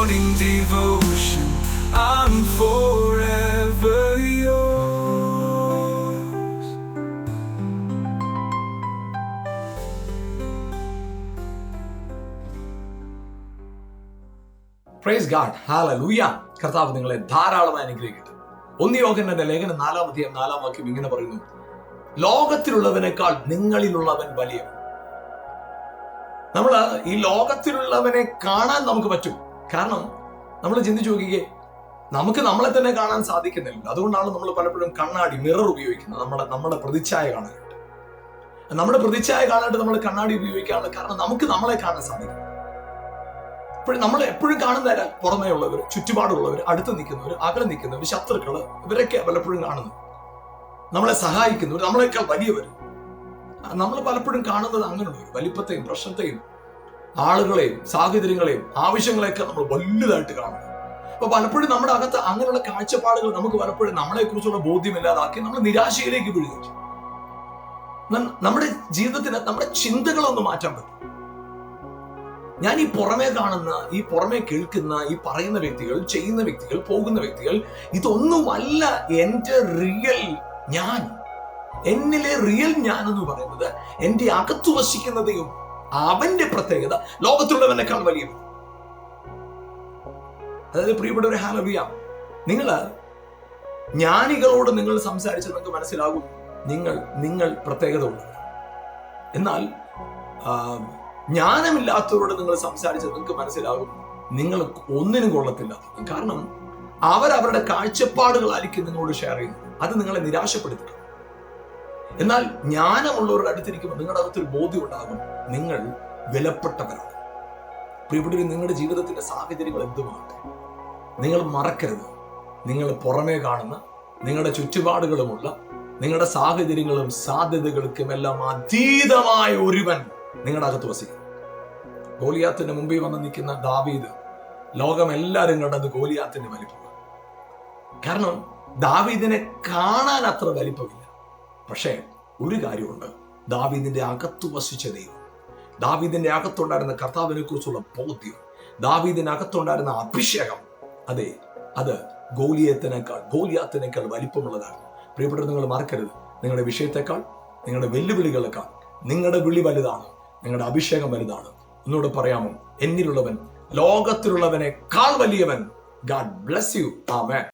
morning devotion. I'm forever yours. Praise God, hallelujah. കർത്താവ് നിങ്ങളെ ധാരാളമായി അനുഗ്രഹിക്കട്ടെ. 1 യോഹന്നാന്റെ ലേഖനം 4-ാം അധ്യായം 4-ാം വാക്യം ഇങ്ങനെ പറയുന്നു: ലോകത്തിലുള്ളവനേക്കാൾ നിങ്ങളിലുള്ളവൻ വലിയവൻ. നമ്മള് ഈ ലോകത്തിലുള്ളവനെ കാണാൻ നമുക്ക് പറ്റും. കാരണം നമ്മൾ ചിന്തിച്ചു നോക്കിക്കേ, നമുക്ക് നമ്മളെ തന്നെ കാണാൻ സാധിക്കുന്നില്ല. അതുകൊണ്ടാണ് നമ്മൾ പലപ്പോഴും കണ്ണാടി, മിറർ ഉപയോഗിക്കുന്നത്, നമ്മുടെ പ്രതിച്ഛായ കാണാനായിട്ട്. നമ്മുടെ പ്രതിച്ഛായ കാണാനായിട്ട് നമ്മൾ കണ്ണാടി ഉപയോഗിക്കാറുണ്ട്. കാരണം നമുക്ക് നമ്മളെ കാണാൻ സാധിക്കും. നമ്മൾ എപ്പോഴും കാണുന്നതല്ല, പുറമേ ഉള്ളവർ, ചുറ്റുപാടുള്ളവർ, അടുത്ത് നിൽക്കുന്നവർ, അകലെ നിൽക്കുന്നവർ, ശത്രുക്കള്, ഇവരൊക്കെ പലപ്പോഴും കാണുന്നത്. നമ്മളെ സഹായിക്കുന്നവർ, നമ്മളെക്കാൾ വലിയവർ. നമ്മൾ പലപ്പോഴും കാണുന്നത് അങ്ങനെയുള്ളവർ, വലിപ്പത്തെയും പ്രശ്നത്തെയും ആളുകളെയും സാഹചര്യങ്ങളെയും ആവശ്യങ്ങളെയൊക്കെ നമ്മൾ വലുതായിട്ട് കാണുന്നു. അപ്പൊ പലപ്പോഴും നമ്മുടെ അകത്ത് അങ്ങനെയുള്ള കാഴ്ചപ്പാടുകൾ നമുക്ക് പലപ്പോഴും നമ്മളെ കുറിച്ചുള്ള ബോധ്യമില്ലാതാക്കി നമ്മൾ നിരാശയിലേക്ക് വീഴുകയും. നമ്മുടെ ജീവിതത്തിന് നമ്മുടെ ചിന്തകളൊന്ന് മാറ്റാൻ പറ്റും. ഞാൻ ഈ പുറമേ കാണുന്ന, ഈ പുറമേ കേൾക്കുന്ന, ഈ പറയുന്ന വ്യക്തികൾ, ചെയ്യുന്ന വ്യക്തികൾ, പോകുന്ന വ്യക്തികൾ, ഇതൊന്നുമല്ല എന്റെ റിയൽ ഞാൻ. എന്നിലെ റിയൽ ഞാൻ എന്ന് പറയുന്നത് എന്റെ അകത്തു വസിക്കുന്ന ദൈവം. അവന്റെ പ്രത്യേകത ലോകത്തുള്ളവനേക്കാൾ വലിയവൻ. അതായത് പ്രിയപ്പെട്ടവരെ, ഹല്ലേലൂയ, ജ്ഞാനികളോട് നിങ്ങൾ സംസാരിച്ച് നിങ്ങൾക്ക് മനസ്സിലാകും നിങ്ങൾ പ്രത്യേകത ഉള്ളത്. എന്നാൽ ജ്ഞാനമില്ലാത്തവരോട് നിങ്ങൾ സംസാരിച്ച് നിങ്ങൾക്ക് മനസ്സിലാകും നിങ്ങൾ ഒന്നിനും കൊള്ളത്തില്ല. കാരണം അവരവരുടെ കാഴ്ചപ്പാടുകളായിരിക്കും നിങ്ങളോട് ഷെയർ ചെയ്യുന്നത്. അത് നിങ്ങളെ നിരാശപ്പെടുത്തുക. എന്നാൽ ജ്ഞാനമുള്ളവരുടെ അടുത്തിരിക്കുമ്പോൾ നിങ്ങളുടെ അകത്തൊരു ബോധ്യം ഉണ്ടാകും, നിങ്ങൾ വിലപ്പെട്ടവരാണ്. പ്രിയപ്പെട്ടവരെ, നിങ്ങളുടെ ജീവിതത്തിന്റെ സാഹചര്യങ്ങൾ എന്തുമാകട്ടെ, നിങ്ങൾ മറക്കരുത്, നിങ്ങൾ പുറമേ കാണുന്ന നിങ്ങളുടെ ചുറ്റുപാടുകളുമുള്ള നിങ്ങളുടെ സാഹചര്യങ്ങളും സാധ്യതകൾക്കും എല്ലാം അതീതമായ ഒരുവൻ നിങ്ങളുടെ അകത്ത് വസിക്കും. ഗോലിയാത്തിന്റെ മുമ്പിൽ വന്ന് നിൽക്കുന്ന ദാവീദ്, ലോകം എല്ലാവരും കണ്ടത് ഗോലിയാത്തിന്റെ വലിപ്പമാണ്. കാരണം ദാവീദിനെ കാണാൻ അത്ര വലിപ്പമില്ല. പക്ഷേ ഒരു കാര്യമുണ്ട്, ദാവീദിന്റെ അകത്ത് വസിച്ച ദൈവം, ദാവീദിന്റെ അകത്തുണ്ടായിരുന്ന കർത്താവിനെ കുറിച്ചുള്ള ബോധ്യം, ദാവീദിന്റെ അകത്തുണ്ടായിരുന്ന അഭിഷേകം, അതെ, അത് ഗോലിയാത്തിനേക്കാൾ വലിപ്പമുള്ളതാണ്. പ്രിയപ്പെട്ടവർ, നിങ്ങൾ മറക്കരുത്, നിങ്ങളുടെ വിഷയത്തെക്കാൾ, നിങ്ങളുടെ വെല്ലുവിളികളെക്കാൾ നിങ്ങളുടെ വിളി വലുതാണ്, നിങ്ങളുടെ അഭിഷേകം വലുതാണ്. ഒന്നുകൂടെ പറയാമോ? എന്നിലുള്ളവൻ ലോകത്തിലുള്ളവനേക്കാൾ വലിയവൻ. God bless you. ആമേൻ.